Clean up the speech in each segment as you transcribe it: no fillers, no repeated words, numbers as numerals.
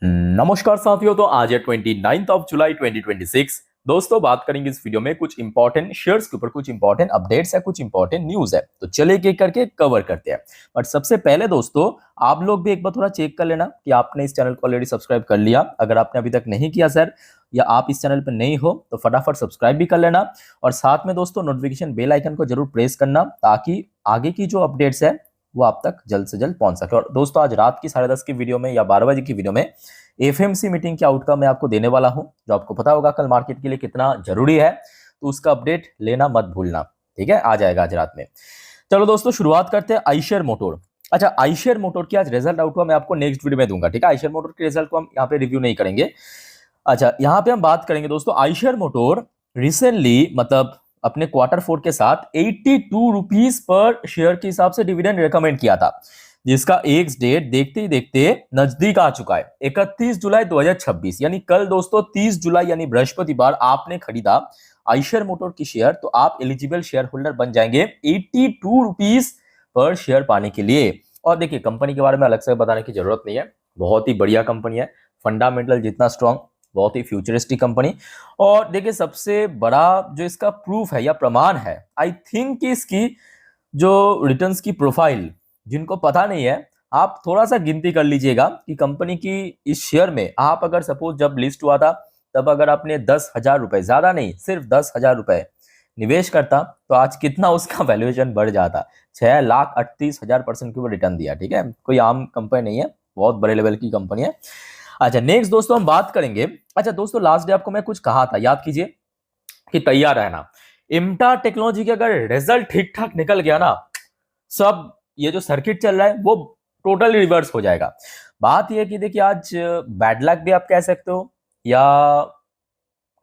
नमस्कार साथियों। तो आज है 29 ऑफ जुलाई 2026। दोस्तों बात करेंगे इस वीडियो में कुछ इंपॉर्टेंट शेयर्स के ऊपर, कुछ इंपॉर्टेंट अपडेट्स है, कुछ इंपॉर्टेंट न्यूज है। तो चलिए एक एक करके कवर करते हैं। बट सबसे पहले दोस्तों, आप लोग भी एक बार थोड़ा चेक कर लेना कि आपने इस चैनल को ऑलरेडी सब्सक्राइब कर लिया। अगर आपने अभी तक नहीं किया सर, या आप इस चैनल पर नहीं हो, तो फटाफट सब्सक्राइब भी कर लेना। और साथ में दोस्तों नोटिफिकेशन बेल आइकन को जरूर प्रेस करना, ताकि आगे की जो अपडेट्स है वो आप तक जल्द से जल्द पहुंच सके। और दोस्तों आज रात की 10:30 की वीडियो में या 12 बजे की वीडियो में एफएमसी मीटिंग के आउटकम मैं आपको देने वाला हूं, जो आपको पता होगा कल मार्केट के लिए कितना जरूरी है। तो उसका अपडेट लेना मत भूलना, ठीक है? आ जाएगा आज रात में। चलो दोस्तों शुरुआत करते हैं आइशर मोटर। अच्छा, आइशर मोटर की आज रिजल्ट आउट हुआ, मैं आपको नेक्स्ट वीडियो में दूंगा, ठीक है? आइशर मोटर के रिजल्ट को हम यहाँ पे रिव्यू नहीं करेंगे। अच्छा, यहाँ पे हम बात करेंगे दोस्तों, आइशर मोटर रिसेंटली मतलब अपने क्वार्टर 4 के साथ 82 रुपीज पर शेयर के हिसाब से डिविडेंड रेकमेंड किया था, जिसका एक्स डेट देखते ही देखते नजदीक आ चुका है 31 जुलाई 2026। यानी कल दोस्तों 30 जुलाई यानी बृहस्पतिवार आपने खरीदा आइशर मोटर की शेयर, तो आप एलिजिबल शेयर होल्डर बन जाएंगे 82 रुपीज पर शेयर पाने के लिए। और देखिए कंपनी के बारे में अलग से बताने की जरूरत नहीं है, बहुत ही बढ़िया कंपनी है, फंडामेंटल जितना स्ट्रांग, बहुत ही फ्यूचरिस्टिक कंपनी। और देखिए सबसे बड़ा जो इसका प्रूफ है या प्रमाण है, आई थिंक इसकी जो रिटर्न्स की प्रोफाइल, जिनको पता नहीं है आप थोड़ा सा गिनती कर लीजिएगा कि कंपनी की इस शेयर में आप अगर सपोज जब लिस्ट हुआ था तब अगर आपने 10,000 रुपए, ज्यादा नहीं सिर्फ 10,000 रुपए निवेश करता, तो आज कितना उसका वैल्यूएशन बढ़ जाता। 6,38,000% के ऊपर रिटर्न दिया, ठीक है? कोई आम कंपनी नहीं है, बहुत बड़े लेवल की कंपनी है। अच्छा नेक्स्ट दोस्तों हम बात करेंगे। अच्छा दोस्तों लास्ट डे आपको मैं कुछ कहा था, याद कीजिए कि तैयार रहना। इम्टा टेक्नोलॉजी के अगर रिजल्ट ठीक ठाक निकल गया ना, सब ये जो सर्किट चल रहा है वो टोटली रिवर्स हो जाएगा। बात ये कि देखिए आज बैड लक भी आप कह सकते हो, या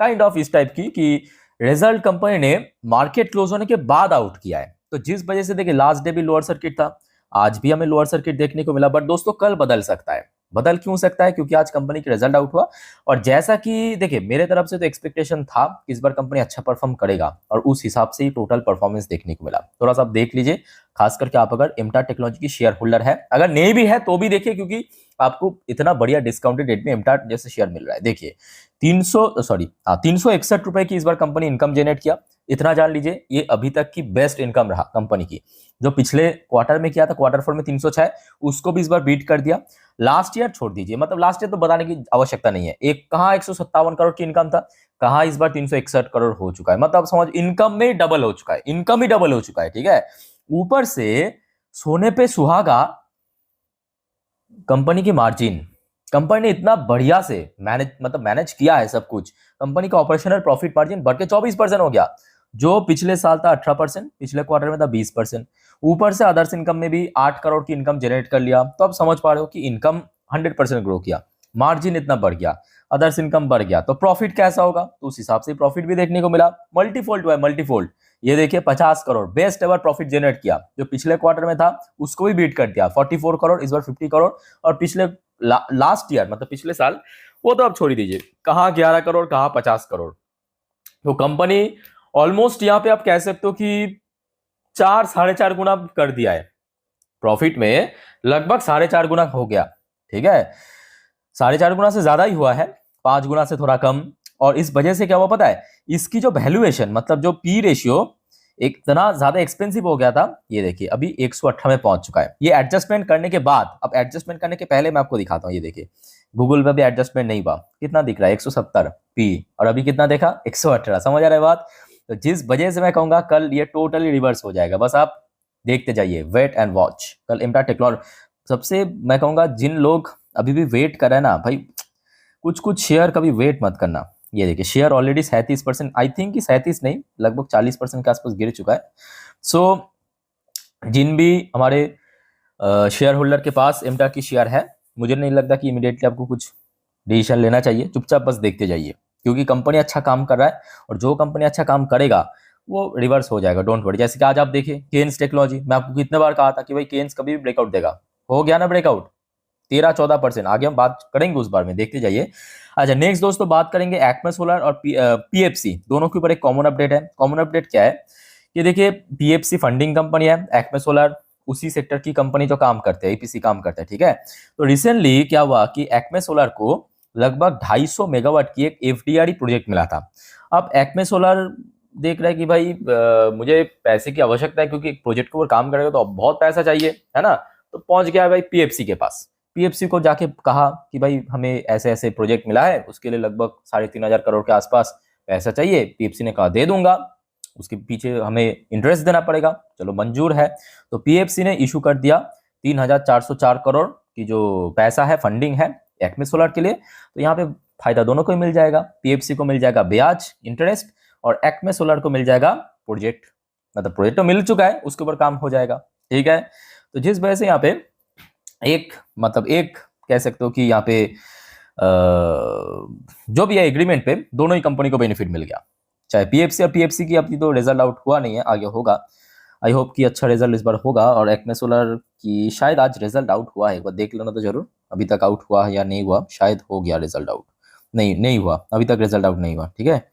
काइंड ऑफ इस टाइप की कि रिजल्ट कंपनी ने मार्केट क्लोज होने के बाद आउट किया है, तो जिस वजह से देखिए लास्ट डे भी लोअर सर्किट था, आज भी हमें लोअर सर्किट देखने को मिला। बट दोस्तों कल बदल सकता है। बदल क्यों सकता है? क्योंकि आज कंपनी की रिजल्ट आउट हुआ, और जैसा कि देखिए मेरे तरफ से तो एक्सपेक्टेशन था कि इस बार कंपनी अच्छा परफॉर्म करेगा, और उस हिसाब से ही टोटल परफॉर्मेंस देखने को मिला। थोड़ा सा आप देख लीजिए, खास करके आप अगर इम्टा टेक्नोलॉजी की शेयर होल्डर है, अगर नहीं भी है तो भी देखिए, क्योंकि आपको इतना बढ़िया डिस्काउंटेड रेट में इम्टा जैसे शेयर मिल रहा है। देखिए 361 रुपए की इस बार कंपनी इनकम जनरेट किया। इतना जान लीजिए ये अभी तक की बेस्ट इनकम रहा कंपनी की। जो पिछले क्वार्टर में किया था, क्वार्टर 4 में 306, उसको भी इस बार बीट कर दिया। लास्ट ईयर छोड़ दीजिए, मतलब लास्ट ईयर तो बताने की आवश्यकता नहीं है, एक कहाँ 157 करोड़ की इनकम था, कहाँ इस बार 361 करोड़ हो चुका है। मतलब समझ, इनकम में डबल हो चुका है, इनकम ही डबल हो चुका है, ठीक है? ऊपर से सोने पे सुहागा कंपनी की मार्जिन। कंपनी ने इतना बढ़िया से मैनेज किया है सब कुछ। कंपनी का ऑपरेशनल प्रॉफिट मार्जिन बढ़ के 24% हो गया, जो पिछले साल था 18%, पिछले क्वार्टर में था 20%। ऊपर से अदर्स इनकम में भी 8 करोड़ की इनकम जनरेट कर लिया। तो आप समझ पा रहे हो कि इनकम 100% ग्रो किया, मार्जिन इतना बढ़ गया, अदर्स इनकम बढ़ गया, तो प्रॉफिट कैसा होगा? तो उस हिसाब से प्रॉफिट भी देखने को मिला। मल्टीफोल्ड हुआ है, मल्टीफोल्ड। ये देखिए 50 crore best ever profit generate किया, जो पिछले क्वार्टर में था उसको भी बीट कर दिया, 44 करोड़, इस बार 50 करोड़। और पिछले लास्ट ईयर मतलब पिछले साल, वो तो आप छोड़ ही दीजिए, कहाँ 11 करोड़, कहाँ 50 करोड़। तो कंपनी ऑलमोस्ट यहाँ पे आप कह सकते हो कि 4-4.5 गुना कर दिया है प्रॉफिट में, लगभग 4.5 गुना हो गया, ठीक है? 4.5 गुना से ज्यादा ही हुआ है, 5 गुना से थोड़ा कम। और इस वजह से क्या हुआ पता है? इसकी जो वैल्यूएशन मतलब जो पी रेशियो इतना ज्यादा एक्सपेंसिव हो गया था, ये देखिए अभी 118 में पहुंच चुका है। ये एडजस्टमेंट करने के बाद, अब एडजस्टमेंट करने के पहले मैं आपको दिखाता हूं। ये देखिए गूगल पे भी एडजस्टमेंट नहीं हुआ, कितना दिख रहा है 170 पी, और अभी कितना देखा 118। समझ आ रहा है बात? तो जिस वजह से मैं कहूंगा कल ये टोटली रिवर्स हो जाएगा, बस आप देखते जाइए, वेट एंड वॉच। कल इम्टा टेक्नोलॉजी सबसे, मैं कहूंगा जिन लोग अभी भी वेट कर रहे हैं ना भाई, कुछ कुछ शेयर कभी वेट मत करना। ये देखिए शेयर ऑलरेडी 37%, आई थिंक कि 37 नहीं, लगभग 40% के आसपास गिर चुका है। सो जिन भी हमारे शेयर होल्डर के पास इम्टा की शेयर है, मुझे नहीं लगता कि इमीडिएटली आपको कुछ डिसीजन लेना चाहिए, चुपचाप बस देखते जाइए, क्योंकि कंपनी अच्छा काम कर रहा है, और जो कंपनी अच्छा काम करेगा वो रिवर्स हो जाएगा, डोंट वरी। जैसे कि आज आप देखिए केन्स टेक्नोलॉजी, मैं आपको कितने बार कहा था कि भाई केन्स कभी भी ब्रेकआउट देगा, हो गया ना ब्रेकआउट, 13-14%। आगे हम बात करेंगे उस बार में, देखते जाइए। अच्छा नेक्स्ट दोस्तों बात करेंगे एक्मे सोलर और पीएफसी, दोनों के ऊपर एक कॉमन अपडेट है। कॉमन अपडेट क्या है कि देखिए पीएफसी फंडिंग कंपनी है, एक्मे सोलर उसी सेक्टर की कंपनी जो काम करते हैं, एपीसी काम करते हैं, ठीक है। तो रिसेंटली क्या हुआ कि एक्मे सोलर को लगभग 250 मेगावाट की एक एफडीआरई प्रोजेक्ट मिला था। अब एक्मे सोलर देख रहा है कि भाई मुझे पैसे की आवश्यकता है, क्योंकि एक प्रोजेक्ट के ऊपर काम करेगा तो अब बहुत पैसा चाहिए, है ना। तो पहुंच गया भाई पीएफसी के पास। पीएफसी को जाके कहा कि भाई हमें ऐसे ऐसे प्रोजेक्ट मिला है, उसके लिए लगभग 3,500 करोड़ के आसपास पैसा चाहिए। पीएफसी ने कहा दे दूंगा, उसके पीछे हमें इंटरेस्ट देना पड़ेगा। चलो मंजूर है। तो पीएफसी ने इशू कर दिया 3,404 करोड़ की जो पैसा है, फंडिंग है एक्मे सोलर के लिए। तो यहाँ पे फायदा दोनों को ही मिल जाएगा, पीएफसी को मिल जाएगा ब्याज इंटरेस्ट, और एक्मे सोलर को मिल जाएगा प्रोजेक्ट। मतलब प्रोजेक्ट तो मिल चुका है, उसके ऊपर काम हो जाएगा, ठीक है। तो जिस वजह से यहाँ पे एक कह सकते हो कि यहाँ पे जो भी है एग्रीमेंट पे दोनों ही कंपनी को बेनिफिट मिल गया। चाहे पीएफसी और पीएफसी की अभी तो रिजल्ट आउट हुआ नहीं है, आगे होगा। आई होप कि अच्छा रिजल्ट इस बार होगा। और एक्मे सोलर की शायद आज रिजल्ट आउट हुआ है, एक बार देख लेना तो जरूर, अभी तक आउट हुआ है या नहीं हुआ। शायद हो गया रिजल्ट आउट, नहीं हुआ अभी तक, रिजल्ट आउट नहीं हुआ, ठीक है।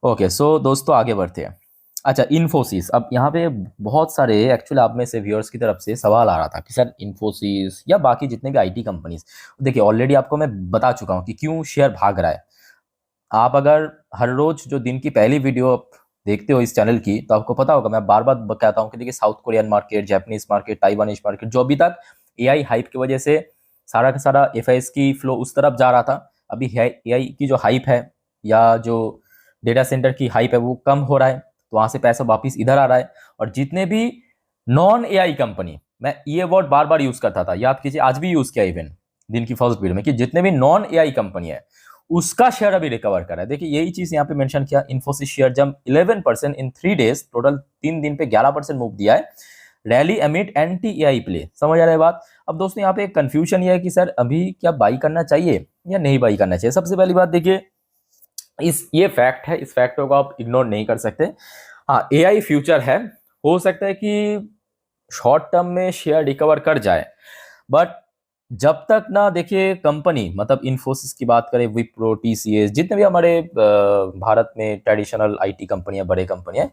ओके, सो दोस्तों आगे बढ़ते हैं। अच्छा, इन्फोसिस। अब यहाँ पे बहुत सारे एक्चुअली आप में से व्यूअर्स की तरफ से सवाल आ रहा था कि सर इन्फोसिस या बाकी जितने भी आईटी कंपनीज, देखिए ऑलरेडी आपको मैं बता चुका हूँ कि क्यों शेयर भाग रहा है। आप अगर हर रोज जो दिन की पहली वीडियो आप देखते हो इस चैनल की, तो आपको पता होगा, मैं बार बार कहता हूँ कि देखिए south Korean market, Japanese market, Taiwanese market, जो अभी तक एआई हाइप की वजह से सारा का सारा एफआईएस की फ्लो उस तरफ जा रहा था, अभी एआई की जो हाइप है या जो डेटा सेंटर की हाइप है वो कम हो रहा है, तो वहां से पैसा वापिस इधर आ रहा है। और जितने भी नॉन एआई कंपनी, मैं ये वर्ड बार बार यूज करता था, याद कीजिए, आज भी यूज किया इवन दिन की फर्स्ट वीडियो में, कि जितने भी नॉन एआई कंपनी है उसका शेयर अभी रिकवर कर रहा है। देखिए यही चीज यहाँ पे मेंशन किया, इन्फोसिस शेयर जंप 11% इन 3 डेज, टोटल 3 दिन पे 11% मूव दिया है। रैली अमिट एंटी एआई प्ले, समझ आ रहा है बात। अब दोस्तों यहाँ पे एक कंफ्यूजन ये है कि सर अभी क्या बाई करना चाहिए या नहीं बाई करना चाहिए। सबसे पहली बात देखिए, ये फैक्ट है, इस फैक्ट को आप इग्नोर नहीं कर सकते। हाँ, एआई फ्यूचर है, हो सकता है कि शॉर्ट टर्म में शेयर रिकवर कर जाए, बट जब तक ना, देखिए कंपनी, मतलब इन्फोसिस की बात करें, विप्रो, टीसीएस, जितने भी हमारे भारत में ट्रेडिशनल आईटी कंपनियां, बड़े कंपनियां,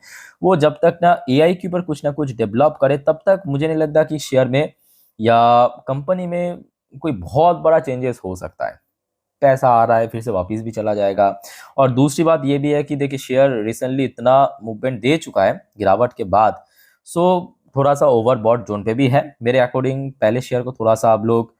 वो जब तक ना एआई के ऊपर कुछ ना कुछ डेवलप करे, तब तक मुझे नहीं लगता कि शेयर में या कंपनी में कोई बहुत बड़ा चेंजेस हो सकता है। पैसा आ रहा है, फिर से वापस भी चला जाएगा। और दूसरी बात ये भी है कि देखिए शेयर रिसेंटली इतना मूवमेंट दे चुका है गिरावट के बाद, सो थोड़ा सा ओवरबॉट जोन पे भी है मेरे अकॉर्डिंग। पहले शेयर को थोड़ा सा आप लोग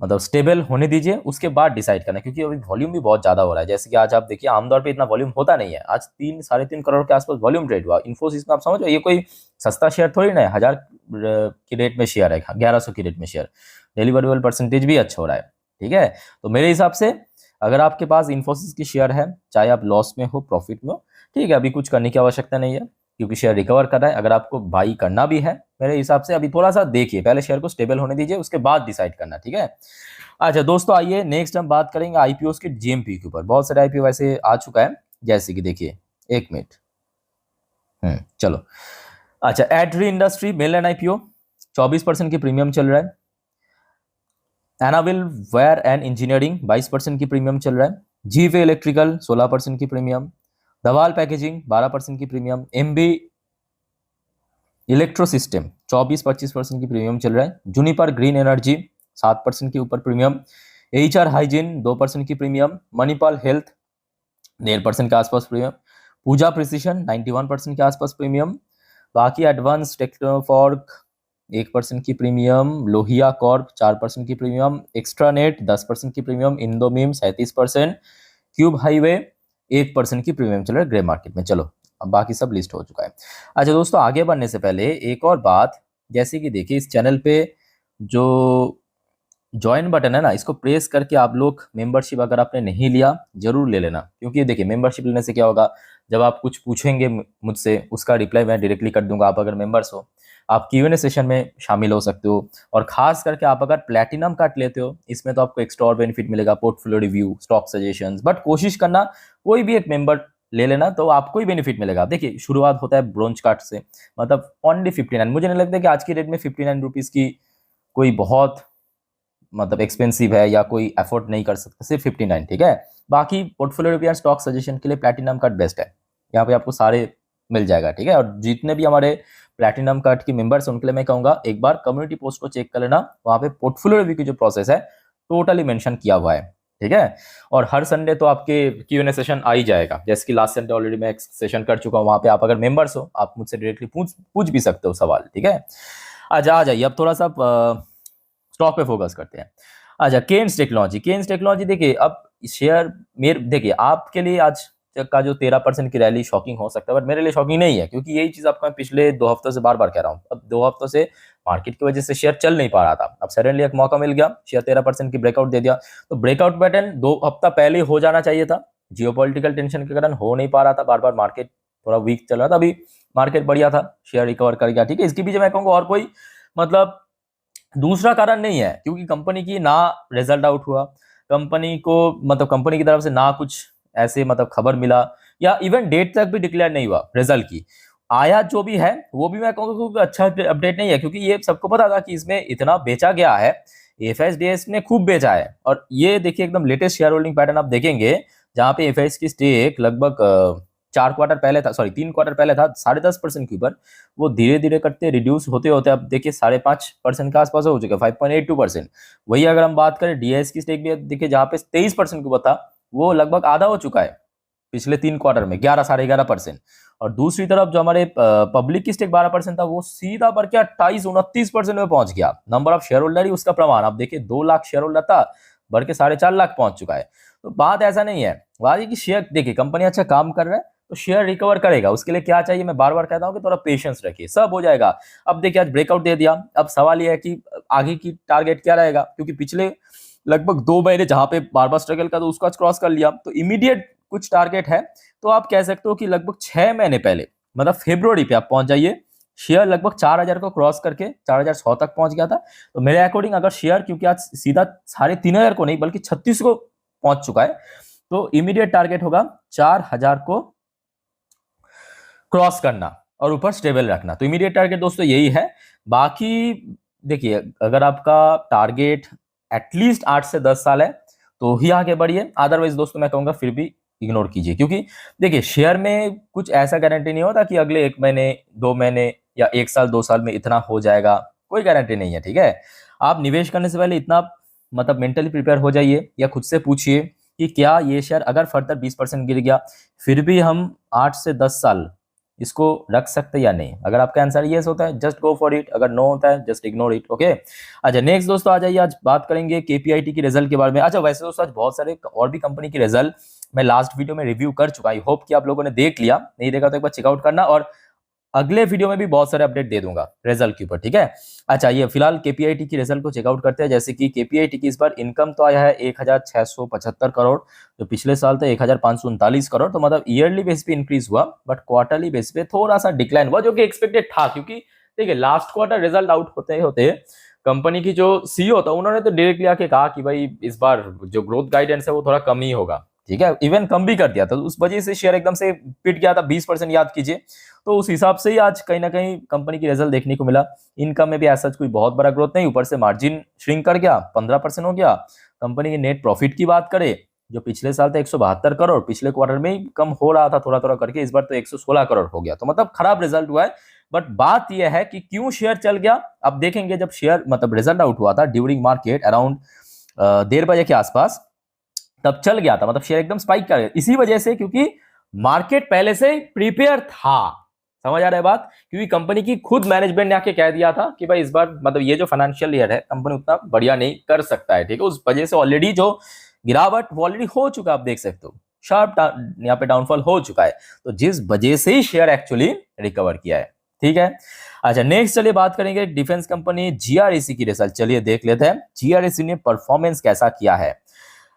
मतलब स्टेबल होने दीजिए, उसके बाद डिसाइड करना, क्योंकि अभी वॉल्यूम भी बहुत ज्यादा हो रहा है। जैसे कि आज आप देखिए, आमतौर पे इतना वॉल्यूम होता नहीं है, आज 3-3.5 करोड़ के आसपास वॉल्यूम ट्रेड हुआ इन्फोसिस में। आप समझ रहे हो, ये कोई सस्ता शेयर थोड़ी ना है, 1000 की रेट में शेयर है, 1100 की रेट में शेयर, डिलीवरेबल परसेंटेज भी अच्छा हो रहा है, ठीक है। तो मेरे हिसाब से अगर आपके पास इन्फोसिस की शेयर है, चाहे आप लॉस में हो प्रॉफिट में हो, ठीक है, अभी कुछ करने की आवश्यकता नहीं है, क्योंकि शेयर रिकवर कर रहा है। अगर आपको बाई करना भी है, मेरे हिसाब से अभी थोड़ा सा देखिए, पहले शेयर को स्टेबल होने दीजिए, उसके बाद डिसाइड करना, ठीक है। अच्छा दोस्तों, आइए नेक्स्ट हम बात करेंगे आईपीओ के जीएमपी के ऊपर। बहुत सारे आईपीओ वैसे आ चुका है, जैसे कि देखिए, एक मिनट, चलो। अच्छा, एड्री इंडस्ट्री मेलैंड आईपीओ 24% की प्रीमियम चल रहा है। एनाविल वायर एंड इंजीनियरिंग 22% की प्रीमियम चल रहा है। जीवे इलेक्ट्रिकल 16% की प्रीमियम। धवाल पैकेजिंग 12% की प्रीमियम। एमबी इलेक्ट्रो सिस्टम 24-25% की प्रीमियम चल रहा है। जूनिपर ग्रीन एनर्जी 7% के ऊपर प्रीमियम। एचआर हाइजीन 2% की प्रीमियम। मणिपाल हेल्थ 1.5% के आसपास प्रीमियम। पूजा प्रिसीशन 91% के आसपास प्रीमियम। बाकी एडवांस टेक्नोफॉर्क 1% की प्रीमियम। लोहिया कॉर्प 4% की प्रीमियम। एक्स्ट्रानेट 10% की प्रीमियम। इंडोमिम 37%। क्यूब हाईवे 1% की प्रीमियम चल रहा है ग्रे मार्केट में। चलो, अब बाकी सब लिस्ट हो चुका है। अच्छा दोस्तों, आगे बढ़ने से पहले एक और बात, जैसे कि देखिए इस चैनल पे जो ज्वाइन बटन है ना, इसको प्रेस करके आप लोग मेंबरशिप अगर आपने नहीं लिया, जरूर ले लेना। क्योंकि देखिए मेंबरशिप लेने से क्या होगा, जब आप कुछ पूछेंगे मुझसे, उसका रिप्लाई मैं डायरेक्टली कर दूंगा। आप अगर मेंबर्स हो, आप Q&A सेशन में शामिल हो सकते हो। और खास करके आप अगर प्लैटिनम कार्ड लेते हो, इसमें तो आपको एक्स्ट्रा और बेनिफिट मिलेगा, portfolio review, stock suggestions. But कोशिश करना कोई भी एक मेंबर ले लेना, तो आपको ही बेनिफिट मिलेगा। देखिए शुरुआत होता है ब्रोंज कार्ड से, मतलब ओनली 59। मुझे नहीं लगता कि आज की डेट में 59 रुपीज़ की कोई बहुत मतलब एक्सपेंसिव है या कोई एफोर्ड नहीं कर सकता, सिर्फ 59, ठीक है। बाकी पोर्टफोलियो रिव्यू, स्टॉक सजेशन के लिए प्लैटिनम कार्ड बेस्ट है, यहाँ पे आपको सारे मिल जाएगा, ठीक है। और जितने भी हमारे प्लैटिनम कार्ड के मेंबर्स उनके लिए मैं कहूंगा एक बार कम्युनिटी पोस्ट को चेक कर लेना, वहां पे पोर्टफोलियो रिव्यू की जो प्रोसेस है टोटली मेंशन किया हुआ है, ठीक है। और हर संडे तो आपके Q&A सेशन आ ही जाएगा, जैसे कि लास्ट संडे ऑलरेडी मैं एक सेशन कर चुका हूँ, वहां पे आप अगर मेंबर्स हो आप मुझसे डायरेक्टली पूछ भी सकते हो सवाल, ठीक है। अच्छा आ जाइए अब थोड़ा सा स्टॉक पे फोकस करते हैं। अच्छा केन्स टेक्नोलॉजी देखिए, अब शेयर मेरे देखिए आपके लिए आज का जो 13% की रैली शॉकिंग हो सकता है, बट मेरे लिए शॉकिंग नहीं है, क्योंकि यही चीज आपको मैं पिछले 2 हफ्तों से बार बार कह रहा हूँ। अब 2 हफ्तों से मार्केट की वजह से शेयर चल नहीं पा रहा था, अब सडनली एक मौका मिल गया, शेयर 13% की ब्रेकआउट दे दिया। तो ब्रेकआउट पैटर्न 2 हफ्ता पहले हो जाना चाहिए था, जियोपॉलिटिकल टेंशन के कारण हो नहीं पा रहा था, बार बार मार्केट थोड़ा वीक चल रहा था। अभी मार्केट बढ़िया था, शेयर रिकवर कर गया, ठीक है। इसके पीछे मैं कहूँगा और कोई मतलब दूसरा कारण नहीं है, क्योंकि कंपनी की ना रिजल्ट आउट हुआ, कंपनी को मतलब कंपनी की तरफ से ना कुछ ऐसे मतलब खबर मिला, या इवन डेट तक भी डिक्लेयर नहीं हुआ रिजल्ट की। आया जो भी है वो भी मैं कहूँगा कोई अच्छा अपडेट नहीं है, क्योंकि ये सबको पता था कि इसमें इतना बेचा गया है, एफएसडीएस ने खूब बेचा है। और ये देखिए एकदम लेटेस्ट शेयर होल्डिंग पैटर्न आप देखेंगे, जहां पे एफआईएस की स्टेक लगभग 4 क्वार्टर पहले था, सॉरी 3 क्वार्टर पहले था 10.5% के ऊपर, वो धीरे धीरे करते रिड्यूस होते होते अब देखिए 5.5% के आसपास हो चुका है, 5.82%। वही अगर हम बात करें डीएस की स्टेक भी देखिए, जहां पे 23% के ऊपर था, वो लगभग आधा हो चुका है पिछले 3 क्वार्टर में, 11-11.5%। और दूसरी तरफ जो हमारे पब्लिक की स्टेक 12% था, वो सीधा बढ़ के 28-29% में पहुंच गया। नंबर ऑफ शेयर होल्डर ही उसका प्रमाण, आप देखिए 2 लाख शेयर होल्डर था, बढ़ के 4.5 लाख पहुंच चुका है। तो बात ऐसा नहीं है, बात है कि शेयर देखिए कंपनी अच्छा काम कर रहा है तो शेयर रिकवर करेगा, उसके लिए क्या चाहिए, मैं बार बार कहता हूं कि थोड़ा पेशेंस रखिए, सब हो जाएगा। अब देखिए आज ब्रेकआउट दे दिया, अब सवाल यह है कि आगे की टारगेट क्या रहेगा, क्योंकि पिछले लगभग 2 महीने जहां पे बार बार स्ट्रगल का, तो उसको आज क्रॉस कर लिया, तो इमीडिएट कुछ टारगेट है। तो आप कह सकते हो कि लगभग 6 महीने पहले मतलब फरवरी पे आप पहुंच जाइए, शेयर लगभग 4,000 को क्रॉस करके 4,100 तक पहुंच गया था। तो मेरे अकॉर्डिंग अगर शेयर, क्योंकि आज सीधा 3,500 को नहीं बल्कि 36 को पहुंच चुका है, तो इमीडिएट टारगेट होगा 4,000 को क्रॉस करना और ऊपर स्टेबल रखना। तो इमीडिएट टारगेट दोस्तों यही है। बाकी देखिए अगर आपका टारगेट एटलीस्ट 8 से 10 साल है तो ही आगे बढ़िए, अदरवाइज दोस्तों मैं कहूंगा फिर भी इग्नोर कीजिए, क्योंकि देखिए शेयर में कुछ ऐसा गारंटी नहीं होता कि अगले 1 महीने 2 महीने या 1 साल 2 साल में इतना हो जाएगा, कोई गारंटी नहीं है, ठीक है। आप निवेश करने से पहले इतना मतलब मेंटली प्रिपेयर हो जाइए, या खुद से पूछिए कि क्या ये शेयर अगर फर्दर 20% गिर गया फिर भी हम 8 से 10 साल इसको रख सकते या नहीं। अगर आपका आंसर यस होता है जस्ट गो फॉर इट, अगर नो होता है जस्ट इग्नोर इट, ओके। अच्छा नेक्स्ट दोस्तों आ जाइए, आज बात करेंगे केपीआईटी की रिजल्ट के बारे में। अच्छा वैसे दोस्तों आज बहुत सारे और भी कंपनी की रिजल्ट मैं लास्ट वीडियो में रिव्यू कर चुका, आई होप कि आप लोगों ने देख लिया, नहीं देखा तो एक बार चेकआउट करना, और अगले वीडियो में भी बहुत सारे अपडेट दे दूंगा रिजल्ट के ऊपर, ठीक है। अच्छा ये फिलहाल केपीआईटी की रिजल्ट को चेकआउट करते हैं। जैसे कि केपीआईटी की इस बार इनकम तो आया है 1,675 करोड़, जो पिछले साल था 1,539 करोड़, तो मतलब ईयरली बेस पे इंक्रीज हुआ, बट क्वार्टरली बेस पे थोड़ा सा डिक्लाइन हुआ, जो कि एक्सपेक्टेड था, क्योंकि देखिए लास्ट क्वार्टर रिजल्ट आउट होते होते कंपनी की जो सीईओ था उन्होंने तो डायरेक्टली आके कहा कि भाई इस बार जो ग्रोथ गाइडेंस है वो थोड़ा कम ही होगा, ठीक है, इवन कम भी कर दिया था, तो उस वजह से शेयर एकदम से पिट गया था 20%, याद कीजिए। तो उस हिसाब से ही आज कहीं ना कहीं कंपनी की रिजल्ट देखने को मिला। इनकम में भी ऐसा कोई बहुत बड़ा ग्रोथ नहीं, ऊपर से मार्जिन श्रिंक कर गया, 15% हो गया। कंपनी की नेट प्रॉफिट की बात करें, जो पिछले साल था 172 करोड़, पिछले क्वार्टर में ही कम हो रहा था थोड़ा थोड़ा करके, इस बार तो 116 करोड़ हो गया, तो मतलब खराब रिजल्ट हुआ है। बट बात यह है कि क्यों शेयर चल गया, अब देखेंगे जब शेयर मतलब रिजल्ट आउट हुआ था ड्यूरिंग मार्केट अराउंड 1:30 बजे के आसपास, तब चल गया था, मतलब शेयर एकदम स्पाइक कर गया, इसी वजह से क्योंकि मार्केट पहले से प्रिपेयर था, समझ आ रहा है बात, क्योंकि कंपनी की खुद मैनेजमेंट ने आके कह दिया था कि भाई इस बार मतलब ये जो फाइनेंशियल ईयर है कंपनी उतना बढ़िया नहीं कर सकता है, ठीक है। उस वजह से ऑलरेडी जो गिरावट वो ऑलरेडी हो चुका, आप देख सकते हो शार्प यहाँ पे डाउनफॉल हो चुका है, तो जिस वजह से ही शेयर एक्चुअली रिकवर किया है, ठीक है। अच्छा नेक्स्ट चलिए बात करेंगे डिफेंस कंपनी जीआरईसी की रिजल्ट, चलिए देख लेते हैं जीआरईसी ने परफॉर्मेंस कैसा किया है।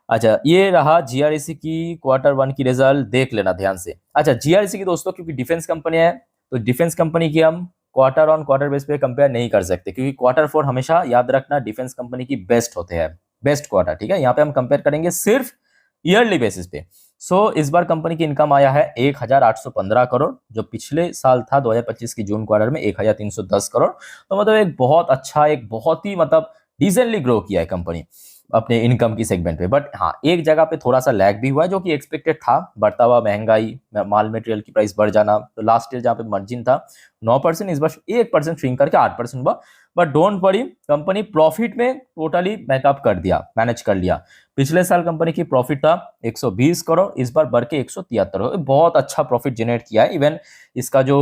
अच्छा ये रहा जीआरईसी की Q1 की रिजल्ट, देख लेना ध्यान से। अच्छा जीआरईसी की दोस्तों क्योंकि डिफेंस कंपनी है, तो डिफेंस कंपनी की हम क्वार्टर ऑन क्वार्टर बेस पे कंपेयर नहीं कर सकते, क्योंकि Q4 हमेशा याद रखना डिफेंस कंपनी की बेस्ट होते हैं, बेस्ट क्वार्टर, ठीक है। यहाँ पे हम कंपेयर करेंगे सिर्फ ईयरली बेसिस पे। सो इस बार कंपनी की इनकम आया है 1,815 करोड़, जो पिछले साल था 2025 की जून क्वार्टर में 1,310 करोड़, तो मतलब एक बहुत अच्छा, एक बहुत ही मतलब डिसेंटली ग्रो किया है कंपनी। अपने इनकम की सेगमेंट पे। बट हाँ, एक जगह पे थोड़ा सा लैग भी हुआ है जो कि एक्सपेक्टेड था, बढ़ता हुआ महंगाई, माल मटेरियल की प्राइस बढ़ जाना। तो लास्ट ईयर जहाँ पे मार्जिन था 9%, इस बार 1% श्रिंक करके 8% हुआ। But don't worry, company profit में टोटली मेकअप कर दिया, मैनेज कर लिया। पिछले साल कंपनी की प्रॉफिट था 120 करोड़, इस बार बढ़ के 173 करोड़, बहुत अच्छा प्रॉफिट जनरेट किया है। इवन इसका जो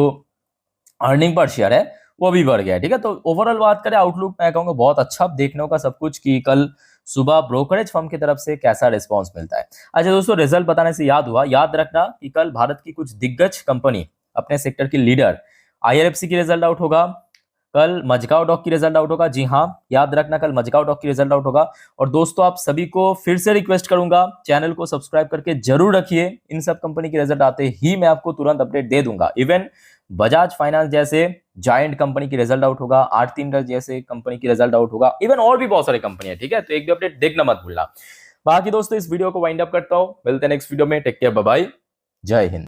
अर्निंग पर शेयर है वो भी बढ़ गया है। ठीक है, तो ओवरऑल बात करें आउटलुक, मैं कहूंगा बहुत अच्छा देखने का सब कुछ कि कल सुबह ब्रोकरेज फर्म की तरफ से कैसा रिस्पांस मिलता है। अच्छा दोस्तों, रिजल्ट बताने से याद हुआ, याद रखना कि कल भारत की कुछ दिग्गज कंपनी, अपने सेक्टर की लीडर, आईआरएफसी की रिजल्ट आउट होगा, कल मजगांव डॉक की रिजल्ट आउट होगा। जी हाँ, याद रखना कल मजगांव डॉक की रिजल्ट आउट होगा। और दोस्तों, आप सभी को फिर से रिक्वेस्ट करूंगा, चैनल को सब्सक्राइब करके जरूर रखिए। इन सब कंपनी की रिजल्ट आते ही मैं आपको तुरंत अपडेट दे दूंगा। इवन बजाज फाइनेंस जैसे जायंट कंपनी की रिजल्ट आउट होगा, आरती इंडस्ट्रीज जैसे कंपनी की रिजल्ट आउट होगा, इवन और भी बहुत सारी कंपनी है। ठीक है, तो एक भी अपडेट देखना मत भूलना। बाकी दोस्तों, इस वीडियो को वाइंड अप करता हूं, मिलते हैं नेक्स्ट वीडियो में। टेक केयर, बाय बाय, जय हिंद।